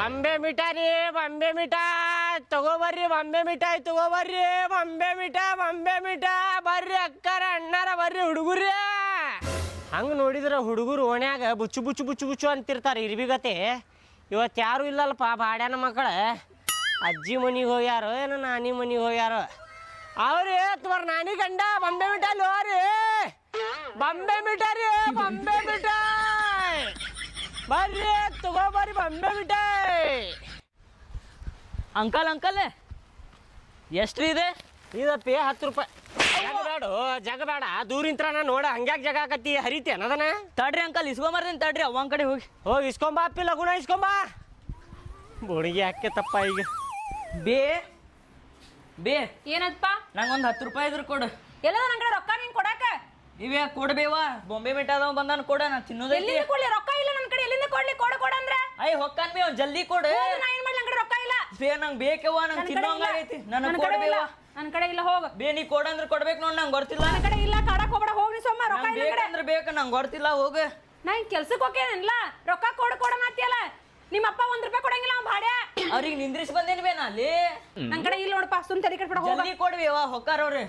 ಬಾಂಬೆ ಮಿಠಾಯಿ ಬಾಂಬೆ ಮಿಠಾಯಿ ತಗೋಬರ್ರಿ ಬಾಂಬೆ ಮಿಠಾಯಿ ತಗೋಬರ್ರಿ ಬಾಂಬೆ ಮಿಠಾಯಿ ಬರ್ರಿ ಅಕ್ಕಾರ ಅಣ್ಣಾರ ಬರ್ರಿ ಹುಡುಗರಿ. ಹಂಗೆ ನೋಡಿದ್ರೆ ಹುಡುಗರು ಓಣ್ಯಾಗ ಬುಚ್ಚು ಬುಚ್ಚು ಬುಚ್ಚು ಬುಚ್ಚು ಅಂತಿರ್ತಾರೆ ಇರ್ಬಿಗತೆ. ಇವತ್ತು ಯಾರು ಇಲ್ಲಲ್ಪ ಬಾಡ್ಯಾನ ಮಕ್ಕಳ. ಅಜ್ಜಿ ಮನೆಗೆ ಹೋಗ್ಯಾರೋ ಏನೋ ನಾನಿ ಮನೆಗೆ ಹೋಗ್ಯಾರೋ. ಅವ್ರಿ ತುಮಾರ ನಾನಿ ಗಂಡ ಬಾಂಬೆ ಮಿಠಾಯಿ ಹೋರಿ ಬಾಂಬೆ ಮಿಠಾಯಿ ಬಾಂಬೆ ಮಿಠಾಯಿ ಬರ್ರಿ ತಗೋಬರ್ರಿ ಬಾಂಬೆ ಮಿಠಾಯಿ. ಅಂಕಲ್ ಅಂಕಲ್ ಎಷ್ಟು ಇದೆ? ಇದಪ್ಪಿ 10 ರೂಪಾಯಿ. ಜಗಬೇಡ ದೂರಿಂತ್ರ ನೋಡ ಹಂಗ್ಯಾಕ ಜಗ ಆಕತಿ ಹರಿತೇನ ಅದನ್ನ. ತಡ್ರಿ ಅಂಕಲ್ ಇಸ್ಕೊಂಬರ್ತೀನಿ ತಡ್ರಿ ಅವ್ವ ಕಡೆ ಹೋಗಿ ಇಸ್ಕೊಂಬ ಅಪ್ಪಿ ಲಗುನ ಇಸ್ಕೊಂಬ. ಬೋಣಿಗೆ ಹಾಕಿ ತಪ್ಪ ಈಗ. ಬೇ ಏನಪ್ಪ? ನಂಗೊಂದು 10 ರೂಪಾಯಿ ಇದ್ರ ಕೊಡು. ಎಲ್ಲ ನನ್ನ ಕಡೆ ರೊಕ್ಕ ನೀನ್ ಕೊಡಾಕ ಇವೇ ಕೊಡ್ಬೇವಾ ಬಾಂಬೆ ಮಿಠಾದವ ಬಂದಾನ ಕೊಡ ನಾ ತಿನ್ನೋದೈತಿ. ಎಲ್ಲಿಂದ ಕೊಡ್ಲಿ? ರೊಕ್ಕ ಇಲ್ಲ ನನ್ನ ಕಡೆ. ಎಲ್ಲಿಂದ ಕೊಡ್ಲಿ? ಕೊಡ ಅಂದ್ರೆ ಅಯ್ಯ ಹೊಕ್ಕಾನ್ ಬೇ ಅವ್ನು ಜಲ್ದಿ ಕೊಡು. ನಾ ಏನ್ ಮಾಡ್ಲಿ? ನನ್ನ ಕಡೆ ರೊಕ್ಕ ಇಲ್ಲ. ಬೇ ನಂಗೆ ಬೇಕವ್ವ ನಂಗೆ ತಿನ್ನೋಂಗಾಗೈತಿ. ನನಗೆ ಕೊಡ್ಬೇವ. ನನ್ನ ಕಡೆ ಇಲ್ಲ. ಹೋಗ ಬೇ ನೀ ಕೊಡಂದ್ರೆ ಕೊಡ್ಬೇಕು ನೋಡಿ ನಂಗೆ ಗೊತ್ತಿಲ್ಲ. ನನ್ನ ಕಡೆ ಇಲ್ಲ. ಕಾಡಕ್ ಹೋಗ್ಬೇಡ. ಹೋಗಿ ಸೊಮ್ಮ ರೊಕ್ಕ ಇಲ್ಲ. ಬೇಕಂದ್ರೆ ಬೇಕು ನಂಗೆ ಗೊತ್ತಿಲ್ಲ. ಹೋಗ ನಾ ಹಿಂಗ್ ಕೆಲ್ಸಕ್ಕೆ ಹೋಗ್ಯೇನಿಲ್ಲ. ರೊಕ್ಕ ಕೊಡ ಮಾತಿಯಲ್ಲ. ನಿಮ್ಮ ಅಪ್ಪ 1 ರೂಪಾಯಿ ಕೊಡಂಗಿಲ್ಲ ಅವ್ನು ಭಾಡ್ಯ. ಅವ್ರಿಗೆ ನಿಂದ್ರಿಸಿ ಬಂದೇನಿ ಬೇ ನಾ ಅಲ್ಲಿ. ನನ್ನ ಕಡೆ ಇಲ್ಲ ನೋಡಪ್ಪ. ಸುಮ್ ತಲೆ ಕಟ್ಬಿಡ. ಹೋಗ. ಜಲ್ದಿ ಕೊಡ್ಬೇವ ಹೊಕ್ಕಾರವ್ರೆ.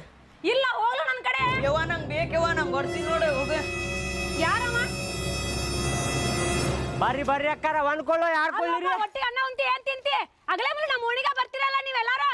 ಇಲ್ಲ ಹೋಗ್ಲು ನನ್ನ ಕಡೆ. ಯವ್ವ ನಂಗೆ ಬೇಕವ್ವ ನಂಗೆ ಗೊತ್ತಿಲ್ಲ ನೋಡು. ಹೋಗ. ಯಾರಮ್ಮ? ಬರ್ರಿ ಅಕ್ಕಾರ ಒಂದ್ಕೊಳ್ಳೋ ಯಾರು ಕೊಳ್ಳಿರಿ. ಒಟ್ಟಿಗೆ ಅನ್ನ ಉಂತಿ ಏನ್ ತಿಂತಿ? ಅಗಲೇ ಮೇಲೆ ನಮ್ಮ ಓಣಿಗೆ ಬರ್ತೀರಲ್ಲ ನೀವೆಲ್ಲಾರು.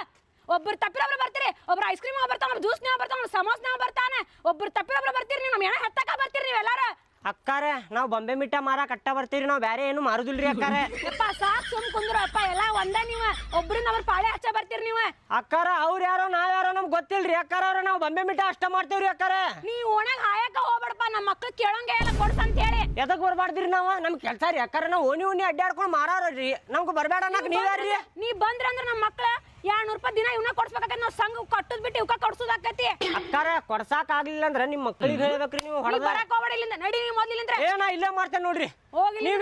ಒಬ್ಬರು ತಪ್ಪಿರೊಬ್ರು ಬರ್ತೀರಿ. ಒಬ್ರು ಐಸ್ ಕ್ರೀಮ್ ಬರ್ತಾವ, ಜ್ಯೂಸ್ ನೀವು ಬರ್ತಾವ, ಸಮೋಸ ಬರ್ತಾನೆ. ಒಬ್ರು ತಪ್ಪಿರೊಬ್ರು ಬರ್ತೀರಿ. ನೀವು ನಮ್ಮ ಎಣ್ಣೆ ಹತ್ತಕ ಬರ್ತೀರಿ ನೀವೆಲ್ಲಾರು. ಅಕ್ಕಾರ ನಾವು ಬಾಂಬೆ ಮಿಠಾ ಮಾರ ಕಟ್ಟ ಬರ್ತೀರಿ. ನಾವು ಬೇರೆ ಏನು ಮಾರುದಿಲ್ರಿ ಅಕ್ಕಾರ. ಯಪ್ಪ ಸಾಕ್ ಸುಮ್ ಕುಂದ್ರು ಅಪ್ಪ. ಎಲ್ಲ ಒಂದ ನೀವ ಒಬ್ರಿಂದ ಅವ್ರ ಪಾಳೆ ಹಚ್ಚ ಬರ್ತೀರಿ ನೀವು. ಅಕ್ಕಾರ ಅವ್ರು ಯಾರೋ ನಾವ್ ಯಾರೋ ನಮ್ಗೆ ಗೊತ್ತಿಲ್ರಿ ಅಕ್ಕಾರ. ಅವ್ರ ನಾವು ಬಾಂಬೆ ಮಿಠಾ ಅಷ್ಟ ಮಾಡ್ತೇವ್ರಿ ಅಕ್ಕಾರ. ನೀ ಓಣ್ಯಾಗ ಹಾಯಕ ಹೋಗ್ಬೇಡಪ್ಪ. ನಮ್ಮ ಮಕ್ಳು ಕೇಳಂಗೆ ಎಲ್ಲ ಕೊಡ್ಸಂತ ಹೇಳಿ. ಎದಕ್ ಬರ್ಬಾರ್ದ್ರಿ ನಾವು? ನಮ್ ಕೆಲ್ಸ ರೀ ಅಕ್ಕಾರ. ನಾವು ಓಣಿ ಅಡ್ಡಾಡ್ಕೊಂಡು ಮಾರಾರ್ರಿ. ನಮ್ಗೆ ಬರ್ಬೇಡ ಅನ್ನಕ್ ನೀವ್ ಯಾರ್ರಿ? ನೀ ಬಂದ್ರ ಅಂದ್ರ ನಮ್ಮ ಮಕ್ಳ 200 ರೂಪಾಯಿ ದಿನ ಇವನ್ನ ಕೊಡ್ಸ್ಬೇಕಾಗತ್ತೆ. ನಾವು ಸಂಘ ಕಟ್ಟದ್ ಬಿಟ್ಟು ಇವಕ್ಕ ಕೊಡ್ಸೋದಾಕತಿ. ಅಕ್ಕಾರ ಕೊಡ್ಸಾಕ್ ಆಗ್ಲಿಲ್ಲ ಅಂದ್ರ ನಿಮ್ ಮಕ್ಳಿಗೆ ಹೇಳ್ಬೇಕ್ರಿ ನೀವು. ಬರಾಕ್ ಹೋಗ್ಬೇಡ ಇಲ್ಲಿಂದ. ನಡಿ ನೀವು ಮೊದ್ಲಿಂದ. ಏನ ಇಲ್ಲೇ ಮಾಡ್ತೇನೆ ನೋಡ್ರಿ. ಹೋಗಿ. ನೀವ್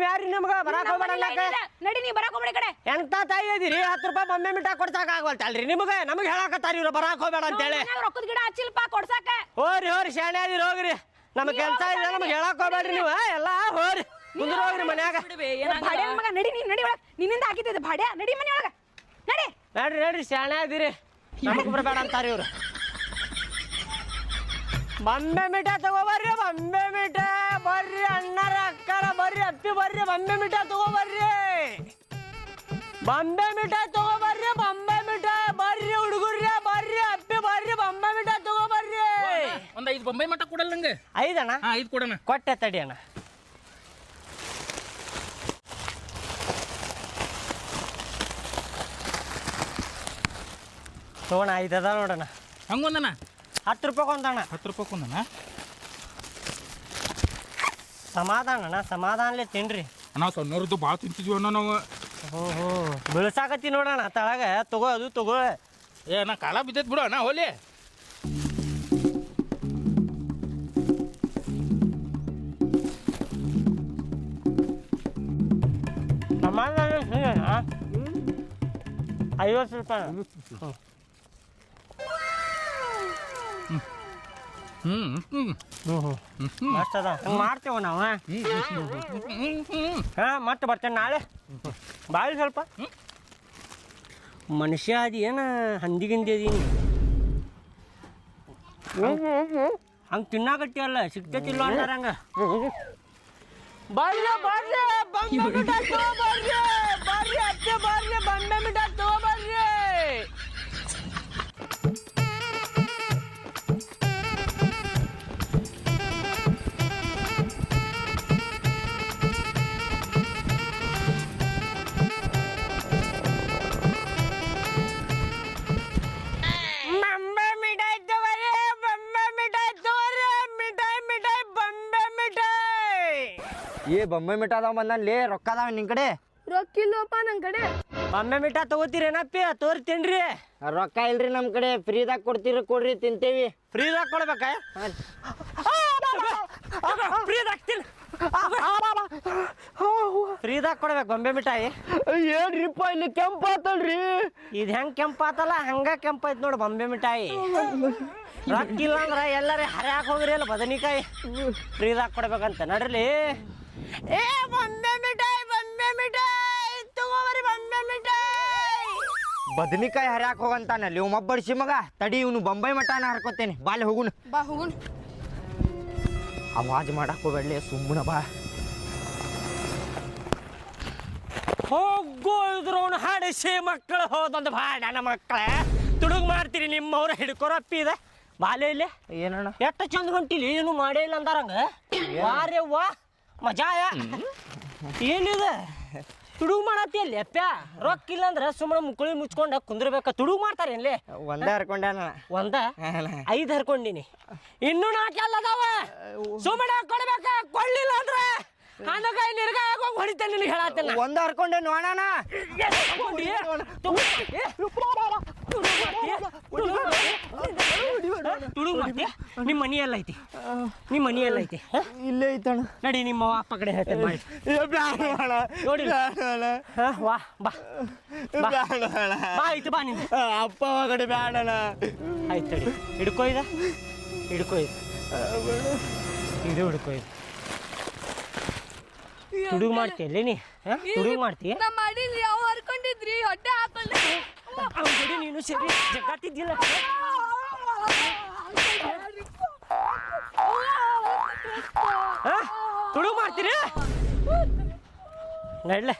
ಯಾರ್ರಿ ನಿಮ್ಗ ಬರಾಕ್ ಹೋಗ್ಬೇಡ ಅನ್ನಕ? ನಡಿ ನೀ ಬರಾಕ್ ಹೋಗ್ಬೇಡ. ಕಡೆ ಎಂತ ತಾಯಿ ಇದೀರಿ? 10 ರೂಪಾಯಿ ಬಾಂಬೆ ಮಿಠಾ ಕೊಡ್ಸಾಕ ಆಗವಲ್ತಲ್ರಿ ನಿಮ್ಗೆ. ನಮ್ಗೆ ಹೇಳಾಕತ್ತಾರ ಇವ್ರು ಬರಾಕ್ ಹೋಗ್ಬೇಡ ಅಂತೇಳಿ. ರೊಕ್ಕದ ಗಿಡ ಹಚ್ಚಿಲ್ಪ ಕೊಡ್ಸಾಕ. ಹೋರಿ ಶಾಣೆ ಅದೀರಿ ಹೋಗ್ರಿ. ನಮ್ ಕೆಲ್ಸ ಇದೆ. ನಮ್ಗೆ ಹೇಳಾಕ್ ಹೋಗ್ಬೇಡ್ರಿ ನೀವು ಎಲ್ಲ. ಹೋರಿ ಮುಂದ್ರ ಹೋಗ್ರಿ ಮನ್ಯಾಗ. ಭಾಡ್ಯ ಮಗ ನಡಿ. ನೀ ನಡಿ ಒಳಗ. ನಿನ್ನಿಂದ ಹಾಕಿದ್ದೆ ಭಾಡ್ಯ. ನಡಿ ಮನೆ ಒಳಗ. ನಡ್ರಿ ಶಾಣೆ ಅದೀರಿ. ನಮಗ್ ಬರ್ಬೇಡ ಅಂತಾರ ಇವ್ರು. ಬಾಂಬೆ ಮಿಠಾ ತಗೋಬರ್ರಿ ಬಾಂಬೆ ಮಿಠಾ. ಬರ್ರಿ ಅಣ್ಣಾರ ಅಕ್ಕಾರ ಬರ್ರಿ ಅಪ್ಪಿ ಬರ್ರಿ ಬಾಂಬೆ ಮಿಠಾ ತಗೋಬರ್ರಿ. ಬಾಂಬೆ ಮಿಠಾ ತಗೋಬರ್ರಿ ಬಾಂಬೆ ಮಿಠಾ. ಬರ್ರಿ ಹುಡುಗರ್ರಿ ಬರ್ರಿ ಅಪ್ಪಿ ಬರ್ರಿ ಬಾಂಬೆ ಮಿಠಾ ತಗೋಬರ್ರಿ. ಒಂದ್ 5 ಬೊಂಬೈ ಮಠ ಕೊಡಲ್ಲ ನಂಗೆ. 5 ಅಣ್ಣ? 5 ಕೊಡೋಣ. ಕೊಟ್ಟೆ ತಡಿ ಅಣ್ಣ. ತಗೋಣ 5 ಅದ ನೋಡೋಣ. ಹಂಗೊಂದನ 10 ರೂಪಾಯಿ ಒಂದಣ್ಣ. 10 ರೂಪಾಯಿ ಕೊಂದನ. ಸಮಾಧಾನ ಅಣ್ಣ ಸಮಾಧಾನಲೆ ತಿನ್ರಿ. ನಾವು ಸಣ್ಣವ್ರದ್ದು ಭಾಳ ತಿಂತಿದ್ವಿ ಅಣ್ಣ ನಾವು. ಓಹೋ ಬೀಳ್ಸಾಕತ್ತಿ ನೋಡೋಣ ತಳಗ. ತಗೋ ಅದು ತಗೋ. ಏ ನಾ ಕಾಲ ಬಿದ್ದೈತ್ ಬಿಡು ಅಣ್ಣ. ಹೋಲಿ ಸಮಾಧಾನ 50 ರೂಪಾಯಿ. ಮಸ್ತ್ ಅದ. ಹಂಗೆ ಮಾಡ್ತೇವ ನಾವು. ಹಾಂ ಮತ್ತೆ ಬರ್ತೇನೆ ನಾಳೆ. ಬಾಳಿ ಸ್ವಲ್ಪ ಮನುಷ್ಯ ಅದಿ ಏನ ಹಂದಿಗಿಂದಿ ಅದೀನಿ. ಹಂಗೆ ತಿನ್ನಾಕಟ್ಟಿ ಅಲ್ಲ ಸಿಗ್ತೈತಿಲ್ಲ ಅಂತಾರ ಹಂಗ. ಬರ್ರಿ ಬಾಂಬೆ ಮಿಠಾ ತಗೋಬರ್ರಿ. ಬರ್ರಿ ಅತ್ತೆ ಬರ್ರಿ ಬಾಂಬೆ ಮಿಠಾ ತಗೋಬರ್ರಿ. ಏ ಬೊಂಬೆ ಮಿಠಾ ಅದಾವ ಬಂದಲ್ಲಿ ರೊಕ್ಕ ಅದಾವ ನಿನ್ ಕಡೆ? ರೊಕ್ಕ ಇಲ್ಲಪ್ಪ ನನ್ ಕಡೆ. ಬಾಂಬೆ ಮಿಠಾ ತಗೋತೀರೇನಪ್ಪಿ? ತೋರಿ ತಿನ್ರಿ. ರೊಕ್ಕ ಇಲ್ರಿ ನಮ್ ಕಡೆ. ಫ್ರೀದಾಗ ಕೊಡ್ತೀರಿ ಕೊಡ್ರಿ ತಿಂತೇವಿ. ಫ್ರೀದಾಗ ಕೊಡ್ಬೇಕ? ಫ್ರೀದಾಗ ಕೊಡ್ಬೇಕು ಬಾಂಬೆ ಮಿಠಾಯಿ. ಏನ್ರಿಪ್ಪ ಇಲ್ಲಿ ಕೆಂಪಾತಲ್ರಿ? ಇದು ಹೆಂಗ್ ಕೆಂಪಾತಲ್ಲ ಹಂಗ ಕೆಂಪೈತ್ ನೋಡು ಬಾಂಬೆ ಮಿಠಾಯಿ. ರೊಕ್ಕ ಇಲ್ಲ ಅಂದ್ರ ಎಲ್ಲಾರ ಹರ್ಯಾಕ್ ಹೋಗ್ರಿ ಅಲ್ಲ ಬದನಿಕಾಯಿ. ಫ್ರೀದಾಗ ಕೊಡ್ಬೇಕಂತ ನಡ್ರಿ. ಏ ಬಾಂಬೆ ಮಿಠಾಯಿ ಬದನಿಕಾಯಿ ಹರಿಯಾಕ ಹೋಗಂತಾನಲ್ಲಿ ಇವ್ ಮಬ್ಬಡ್ಸಿ ಮಗ ತಡಿ ಇವನು ಬೊಂಬೈ ಮಠನ ಹರ್ಕೋತೇನೆ ಬಾಲೆ ಹೋಗುನು ಬಾ ಹೋಗುನ್. ಅವಾಜ್ ಮಾಡಕ್ ಹೋಗ್ಬೇಡ್ಲಿ ಸುಮ್ಮನ ಬಾ ಹೋಗೋ ಇದ್ರವನು ಹಾಡಿಸಿ ಮಕ್ಕಳು ಹೋದಂದು ಬಾ ನನ್ನ ಮಕ್ಕಳೇ ತುಡುಗ್ ಮಾಡ್ತೀರಿ ನಿಮ್ಮವ್ರ ಹಿಡ್ಕೊರಪ್ಪಿ ಇದೆ ಬಾಲೆ ಇಲ್ಲೇ ಏನಣ್ಣ ಎಷ್ಟು ಚಂದ ಹೊಂಟಿಲಿ ಏನು ಮಾಡೇ ಇಲ್ಲ ಅಂದಾರಂಗ ವಾರೇ ವಾ ಮಜಾಯ ಏನಿದೆ ತುಡುಗ್ ಮಾಡತ್ತಿ ಅಲ್ಲಿ ಅಪ್ಪ ರೊಕ್ಕ ಇಲ್ಲ ಅಂದ್ರೆ ಸುಮ್ಮನೆ ಮುಕ್ಕಳಿ ಮುಚ್ಕೊಂಡ ಕುಂದ್ರಬೇಕ ತುಡುಗ್ ಮಾಡ್ತಾರೆ ಇಲ್ಲಿ ಒಂದೇ ಹರ್ಕೊಂಡ್ಯಾನ ಒಂದ 5 ಹರ್ಕೊಂಡಿನಿ ಇನ್ನೂ 4 ಅದಾವ ಸುಮ್ಮನೆ ಕೊಡ್ಬೇಕ ಕೊಡ್ಲಿಲ್ಲ ಅಂದ್ರೆ ಹಣ್ಣಗಾಯಿ ನಿರ್ಗಾಯ ಹೋಗಿ ಹೊಡಿತೇನೆ ನಿನಗೆ ಹೇಳತ್ತೇನೆ ಒಂದೇ ಹರ್ಕೊಂಡೆ ನೋಡೋಣ ತುಡುಗ್ ಮಾಡ್ತೀಯ ನಿಮ್ಮ ಮನಿ ಎಲ್ಲ ಐತಿ ನಿಮ್ಮ ಮನಿ ಎಲ್ಲ ಐತಿ ಇಲ್ಲೇ ಐತಣ್ಣ ನಡಿ ನಿಮ್ಮ ಅಪ್ಪ ಕಡೆ ಹೇಳ್ತೇನೆ ಮಾಡಿ ನೋಡಿ ವಾ ಬಾ ಬಾ ಆಯ್ತು ಬಾ ನೀನು ಅಪ್ಪ ಕಡೆ ಬ್ಯಾಡಣ ಆಯ್ತು ತಡಿ ಹಿಡ್ಕೊ ಇದು ಹಿಡ್ಕೊ ಇದು ಇದು ಹಿಡ್ಕೊ ಇದು ತುಡುಗ್ ಮಾಡ್ತೀಯಲ್ಲ ನೀ ತುಡುಗ್ ಮಾಡ್ತೀಯ ನಾ ಮಾಡಿಲ್ರಿ ಅವ್ ಹರ್ಕೊಂಡಿದ್ರಿ ಹೊಟ್ಟೆ ಹಾಕಲ್ಲ ಅವ್ನ ಜೋಡಿ ನೀನು ಸರಿ ಜಗ್ಗಾತಿದ್ದಿಲ್ಲ ತುಡುಗ್ ಮಾಡ್ತೀರಿ ನಡ್ಲೆ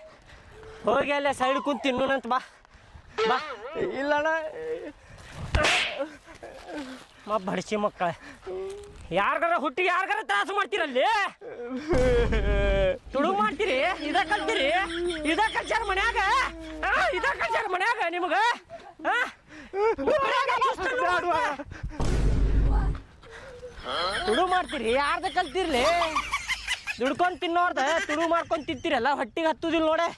ಹೋಗಿ ಅಲ್ಲೇ ಸೈಡ್ ಕುಂತು ತಿನ್ನೋಣಂತ ಬಾ ಬಾ ಇಲ್ಲಣ್ಣ ಬಡಿಸಿ ಮಕ್ಕಳ ಯಾರ್ಗಾರ ಹುಟ್ಟಿಗೆ ಯಾರ್ಗಾರ ತ್ರಾಸ ಮಾಡ್ತೀರಲ್ಲಿ ತುಡುಗ್ ಮಾಡ್ತೀರಿ ಇದ ಕಲ್ತೀರಿ ಇದ ಕಲ್ಚಾರ ಮನ್ಯಾಗ ಇದ ಕಲ್ಚಾರ ಮನ್ಯಾಗ ನಿಮಗ ತುಡುಗ್ ಮಾಡ್ತೀರಿ ಯಾರ್ದ ಕಲ್ತಿರ್ಲಿ ದುಡ್ಕೊಂಡ್ ತಿನ್ನೋರ್ದ ತುಡುಗ್ ಮಾಡ್ಕೊಂಡ್ ತಿಂತೀರಲ್ಲ ಹೊಟ್ಟಿಗೆ ಹತ್ತುದಿಲ್ಲ ನೋಡೆ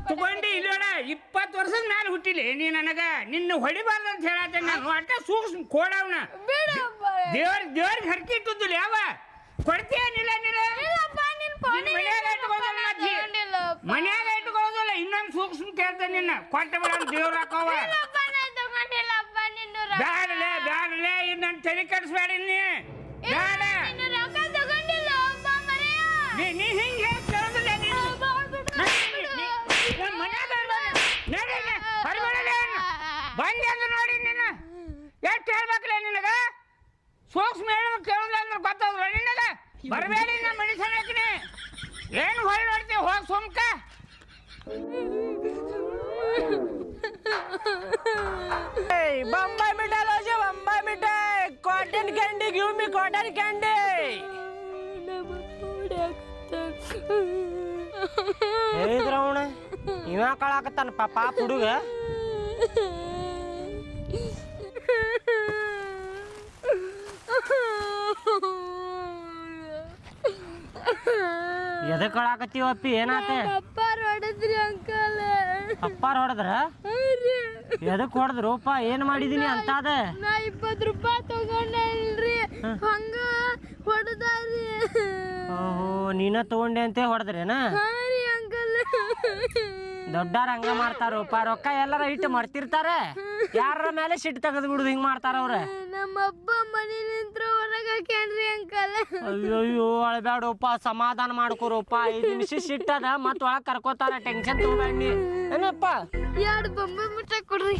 ತಗೊಂಡಿ ಇಲ್ಲೋಣ 20 ವರ್ಷದ ಮೇಲೆ ಹುಟ್ಟಿಲಿ ನೀ ನನಗ ನಿನ್ನ ಹೊಡಿಬಾರ್ದು ಅಂತ ಹೇಳತ್ತೇನೆ ನಾನು ಅಟ್ಟ ಸೂಕ್ಷ್ಮ ಕೋಡವನ ದೇವ್ರಿಗೆ ಹರಕೆ ಇಟ್ಟುದಿಲ್ಲ ಯಾವ ಕೊಡ್ತೀಯನಿಲ್ಲ ನೀನು ಮನ್ಯಾಗ ಇಟ್ಕೊಳ್ಳೋದಿಲ್ಲ ಇನ್ನೊಂದು ಸೂಕ್ಷ್ಮ ಕೇಳ್ತೇನೆ ನಿನ್ನ ಕೊಟ್ಟ ಬೇಡ ದೇವ್ರ ಹಾಕವ ಬ್ಯಾಡಲೇ ಇದು ನನ್ನ ತಲೆ ಕೆಡಿಸ್ಬೇಡ ನೀ ಬ್ಯಾಡ ನೀ ಹಿಂಗೆ ಹೇಳಿ ಕೇಳೋದಿಲ್ಲ ಬಂದೆ ಅಂದ್ರೆ ನೋಡಿ ನೀನು ಎಷ್ಟು ಹೇಳ್ಬೇಕಲ್ಲ ನಿನಗ ಸೂಕ್ಷ್ಮ ಹೇಳ್ಬೇಕು ಕೇಳೋದಿಲ್ಲ ಅಂದ್ರೆ ಗೊತ್ತಾದ್ರು ನಿನಗ ಬರಬೇಡಿ ನಮ್ಮ ಮನುಷ್ಯನಕ್ಕಿನಿ ಏನು ಹೊಳ್ಳಿ ನೋಡ್ತೀವಿ ಹೋಗಿ ಸುಮ್ಕ बम्बई मिठाई लो जो बम्बई मिठाई cotton candy give me cotton candy ಹೇಳಿದ್ರವಣ ಇವ ಕಳಾಕತ್ತಾನ ಪಾಪ ಹುಡುಗ ಎದ ಕಳಾಕತ್ತೀವಪ್ಪಿ ಏನಾತ ಅಪ್ಪಾರ್ ಹೊಡೆದ್ರಿ ಅಂಕಲ್ ಅಪ್ಪಾರ ಹೊಡೆದ್ರ ಎದಕ್ ಹೊಡೆದ್ರಪ್ಪ ಏನ್ ಮಾಡಿದೀನಿ ಅಂತಾದ ನಾ 20 ರೂಪಾಯಿ ತಗೊಂಡಿಲ್ರಿ ಹಂಗ ಹೊಡೆದಾರಿ ಓಹೋ ನೀನ ತಗೊಂಡೆ ಅಂತ ಹೊಡೆದ್ರೇನ ಹಾರಿ ಅಂಕಲ್ ದೊಡ್ಡಾರ ಹಂಗ ಮಾಡ್ತಾರಪ್ಪ ರೊಕ್ಕ ಎಲ್ಲಾರ ಇಟ್ಟು ಮರ್ತಿರ್ತಾರೆ ಯಾರ ಮೇಲೆ ಸಿಟ್ಟು ತೆಗೆದು ಬಿಡುದು ಹಿಂಗ್ ಮಾಡ್ತಾರ ಅವ್ರ ನಮ್ಮ ಅಪ್ಪ ಮನೆ ನಿಂತ್ರ ಹೊರಗೆ ಹಾಕ್ಯಾನ್ರಿ ಅಂಕಲ್ ಅಯ್ಯೋ ಅಳಬೇಡಪ್ಪ ಸಮಾಧಾನ ಮಾಡ್ಕೊರಪ್ಪ 5 ನಿಮಿಷ ಸಿಟ್ಟದ ಮತ್ ಒಳಗ್ ಕರ್ಕೋತಾರ ಟೆನ್ಷನ್ ತಗೋಬೇಡಿ ಏನಪ್ಪ 2 ಬೊಂಬೆ ಮಿಠಾಯಿ ಕೊಡ್ರಿ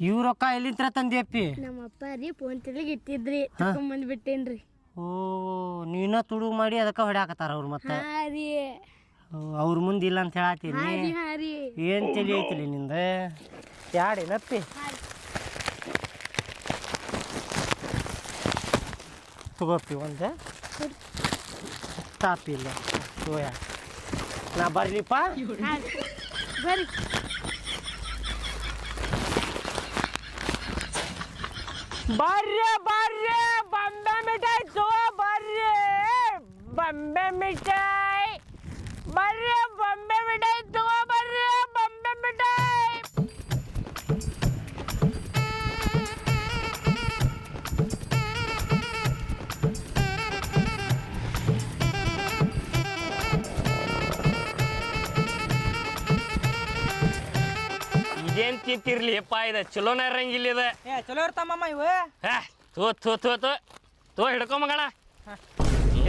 ಇವ್ ರೊಕ್ಕ ಎಲ್ಲಿಂತ್ರ ತಂದಿಯಪ್ಪಿ ನಮ್ಮ ಅಪ್ಪ ರೀ ಫೋನ್ ತೆಲಿಗೆ ಇಟ್ಟಿದ್ರಿ ತಗೊಂಡ್ ಬಿಟ್ಟೇನ್ರಿ ಓ ನೀನ ತುಡುಗ್ ಮಾಡಿ ಅದಕ್ಕ ಹೊಡ್ಯಾಕತ್ತಾರ ಅವ್ರು ಮತ್ತೆ ಹಾರಿ ಅವ್ರ ಮುಂದೆ ಇಲ್ಲ ಅಂತ ಹೇಳತ್ತೀನಿ ಹಾರಿ ಏನ್ ತಲಿ ಐತಿಲಿ ನಿಂದ ಯಾಡೇನಪ್ಪಿ ತಗೋಪಿ ಒಂದ ತಾಪಿಲ್ಲ ಸೋಯ ನಾ ಬರ್ಲಿಪ್ಪ ಬರ್ರಿ ಬರ್ರೆ ಬಾಂಬೆ ಮಿಠಾಯಿ ತಗೋ ಬರ್ರಿ ಬಾಂಬೆ ಮಿಠಾಯಿ ಬರ್ರಿ ಬಾಂಬೆ ಮಿಠಾಯಿ ತಗೋ ಬರ್ರಿ ಬಾಂಬೆ ಮಿಠಾಯಿ ಇದೇನ್ ತಿಂತಿರ್ಲಿಪ್ಪ ಇದು ಚಲೋನ ಇರಂಗಿಲ್ಲ ಇದು ಏ ಚಲೋ ಇರ್ತಾವಮ್ಮ ಇವು ಹಾ ತೋ ತೋ ತೋ ತೋ ತೋ ಹಿಡ್ಕೊ ಮಗಣ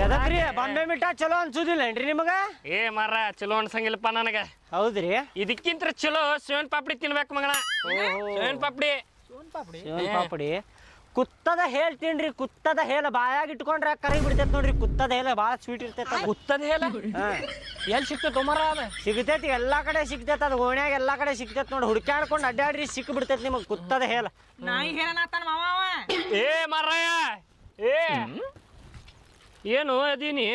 ಎದಕ್ರಿ ಬಾಂಬೆ ಮಿಠಾ ಚಲೋ ಅನ್ಸುದಿಲ್ಲೇನ್ರಿ ನಿಮಗ ಏ ಮಾರ ಚಲೋ ಅನ್ಸಂಗಿಲ್ಲಪ್ಪ ನನಗೆ ಹೌದ್ರಿ ಇದಕ್ಕಿಂತ ಚಲೋ ಶಿವನ್ ಪಾಪಡಿ ತಿನ್ಬೇಕು ಮಗಣ ಶಿವನ್ ಪಾಪಡಿ ಶಿವನ್ ಪಾಪಡಿ ಕುತ್ತದ ಹೇಲ್ ತಿನ್ರಿ ಕುತ್ತದ ಹೇಲ ಬಾಯಾಗ ಇಟ್ಕೊಂಡ್ರೆ ಕರಿ ಬಿಡ್ತೈತಿ ನೋಡ್ರಿ ಕುತ್ತದ ಹೇಲ ಭಾಳ ಸ್ವೀಟ್ ಇರ್ತೈತಿ ಗುತ್ತದ ಹೇಳ ಎಲ್ಲಿ ಸಿಕ್ತೈತೆ ಮರ ಅದ ಸಿಗ್ತೈತಿ ಎಲ್ಲಾ ಕಡೆ ಸಿಗ್ತೈತಿ ಅದು ಓಣ್ಯಾಗ ಎಲ್ಲಾ ಕಡೆ ಸಿಗ್ತೈತಿ ನೋಡಿ ಹುಡ್ಕ್ಯಾಡ್ಕೊಂಡು ಅಡ್ಡಾಡ್ರಿ ಸಿಕ್ ಬಿಡ್ತೈತಿ ನಿಮಗೆ ಕುತ್ತದ ಹೇಲ ನಾಯಿ ಹೇಳನಾತಾನ ಮಾವ ಅವ ಏ ಮಾರಾಯ ಏ ಏನು ಅದೀನಿ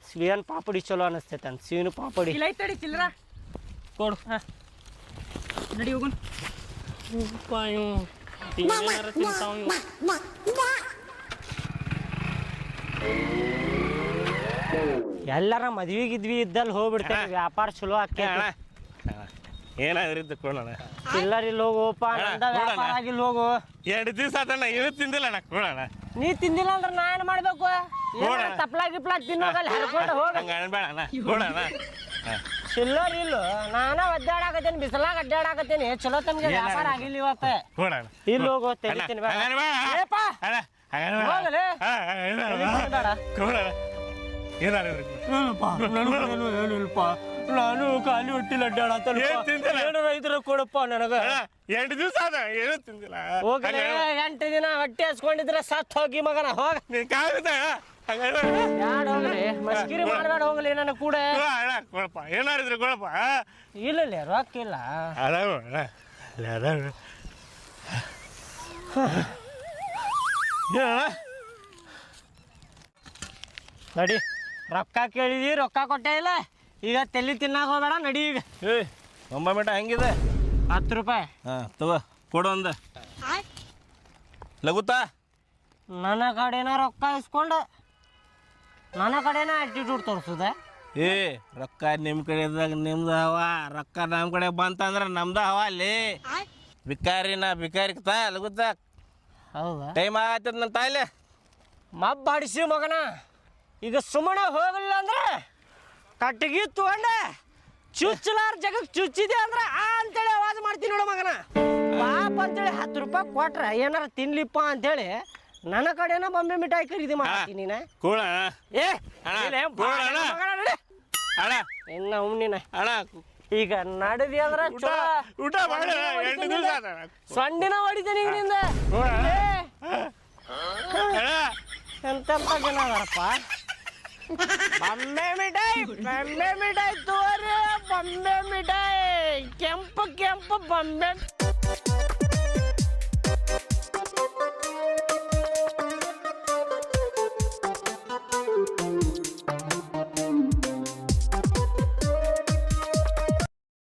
ಶಿವನ್ ಪಾಪಡಿ ಚಲೋ ಅನಿಸ್ತೈತೆ ಅಂತ ಶಿವನ ಪಾಪಡಿ ಇಲ್ಲ ಐತಡಿ ಚಿಲ್ಲರ ಕೊಡು ನಡಿ ಹೋಗುನ್ ಪಾಯು ಏನಾರ ತಿಂತಾವ ಇವು. ಎಲ್ಲಾರ ಮದ್ವಿ ಗಿದ್ವಿ ಇದ್ದಲ್ಲಿ ಹೋಗ್ಬಿಡ್ತೈತಿ ವ್ಯಾಪಾರ ಚಲೋ ಆಕ್ಕೈತಿ ಏನಾದ್ರಿದ್ದು ಕೊಡೋಣ ಚಿಲ್ಲರ್ ಹೋಗೋಪ ನಂದ ವ್ಯಾಪಾರ ಆಗಿಲ್ಲ ಹೋಗು 2 ದಿವಸ ಆತಣ್ಣ ಏನು ತಿಂದಿಲ್ಲ ಅಣ್ಣ ಕೊಡೋಣ ನೀ ತಿಂದಿಲ್ಲ ಅಂದ್ರೆ ನಾ ಏನ್ ಮಾಡ್ಬೇಕು ತಪ್ಲ ಗಿಪ್ಲ ತಿನ್ನೋಗಲ್ಲ ಹರ್ಕೊಂಡು ಹೋಗ ಹಂಗ ಅನ್ಬೇಡ ಅಣ್ಣ ಕೊಡೋಣ ಚಿಲ್ಲರ್ ಇಲ್ಲ ನಾನ ಒದ್ದಾಡಕತ್ತೇನಿ ಬಿಸಿಲಾಗ ಅಡ್ಡಾಡಕತ್ತೇನಿ ಚಲೋ ತಮ್ಗೆ ವ್ಯಾಪಾರ ಆಗಿಲ್ಲ ಇವತ್ತ ಕೊಡೋಣ ಇಲ್ಲಿ ಹೋಗೋ ತೆಗಿತೀನಿ ಏಪಾ ಹೋಗಲೇ ಬೇಡ ಕೊಡೋಣ ನಾನು ಖಾಲಿ ಹೊಟ್ಟಿಲ್ಲ ಅಡ್ಡಾಡತ್ತಲ್ಲ ಏನ್ ತಿಂದಿಲ್ಲ? ಏನಾರ ಇದ್ರ ಕೊಡಪ್ಪ ನನಗ 2 ದಿವಸ ಆದ ಏನು ತಿಂದಿಲ್ಲ ಹೋಗಲೇ 8 ದಿನ ಹೊಟ್ಟೆ ಹಸ್ಕೊಂಡಿದ್ರೆ ಸತ್ ಹೋಗಿ ಮಗನ ಹೋಗ ನೀನ್ ಕಾಗುತ್ತ ಯಾಡ್ ಹೋಗ್ಲಿ ಮಸ್ಕಿರಿ ಮಾಡ್ಬೇಡ ಹೋಗ್ಲಿ ನನ್ನ ಕೂಡ ಅಣ್ಣ ಕೊಡಪ್ಪ ಏನಾರಿದ್ರು ಕೊಡಪ್ಪ ಇಲ್ಲ ರೊಕ್ಕ ಇಲ್ಲ ಅದಾವ ಅಣ್ಣ ಅದಾವ ನಡಿ ರೊಕ್ಕ ಕೇಳಿದಿ ರೊಕ್ಕ ಕೊಟ್ಟೆ ಇಲ್ಲ ಈಗ ತೆಲ್ಲಿ ತಿನ್ನಾಕ ಹೋಗ್ಬೇಡ ನಡಿ ಈಗ ಏ ಮಿಠ ಹೆಂಗಿದೆ 10 ರೂಪಾಯಿ ಹಾಂ ತಗೋ ಕೊಡು ಒಂದು ಲಗುತ್ತಾ ನನ್ನ ಕಡೆನ ರೊಕ್ಕ ಇಸ್ಕೊಂಡು ನನ್ನ ಕಡೆನ ಆಟಿಟ್ಯೂಡ್ ತೋರಿಸುದ ಏ ರೊಕ್ಕ ನಿಮ್ಮ ಕಡೆ ಇದ್ದಾಗ ನಿಮ್ದು ಹವ ರೊಕ್ಕ ನಮ್ಮ ಕಡೆ ಬಂತಂದ್ರೆ ನಮ್ದು ಹವ ಅಲ್ಲಿ ಬಿಕಾರಿ ತಾ ಲಗುತ್ತಾ ಹೌದಾ ಟೈಮ್ ಆಗತ್ತದ ನನ್ನ ತಾಯಿಲೆ ಮಬ್ಬಡಿಸಿ ಮಗನ ಈಗ ಸುಮ್ಮನೆ ಹೋಗಲಿಲ್ಲ ಅಂದ್ರೆ ಕಟ್ಟಿಗೆ ತಗೊಂಡೆ ಚುಚ್ಚಲಾರ ಜಗಕ್ಕೆ ಚುಚ್ಚಿದೆ ಅಂದ್ರೆ ಆ ಅಂತೇಳಿ ಆವಾಜ್ ಮಾಡ್ತೀನಿ ನೋಡು ಮಗನ ಪಾಪ ಅಂತೇಳಿ 10 ರೂಪಾಯಿ ಕೊಟ್ರೆ ಏನಾರ ತಿನ್ಲಿಪ್ಪ ಅಂತೇಳಿ ನನ್ನ ಕಡೆನ ಬಾಂಬೆ ಮಿಠಾಯಿ ಖರೀದಿ ಮಾಡ್ತೀನಿ ನೀನ ಕೂಡ ಏ ಅಣ್ಣ, ಇಲ್ಲೇ ಕೊಡು ಅಣ್ಣ. ಮಗನ ನಡಿ. ಅಣ್ಣ ಇನ್ನ ನೀನ ಅಣ್ಣ ಈಗ ನಡದಿ ಅಂದ್ರೆ ಊಟ ಊಟ ಮಾಡ 2 ದಿವಸ ಆದ ಸೊಂಡಿನ ಹೊಡಿತೀನಿ ಈಗ ನಿಂದ ಅಣ್ಣ ಎಂತೆಂತ ಜನ ಅದಾರಪ್ಪ ಬಾಂಬೆ ಮಿಠಾಯಿ ತೋರಿ ಬಾಂಬೆ ಮಿಠಾಯಿ ಕೆಂಪು ಬಾಂಬೆ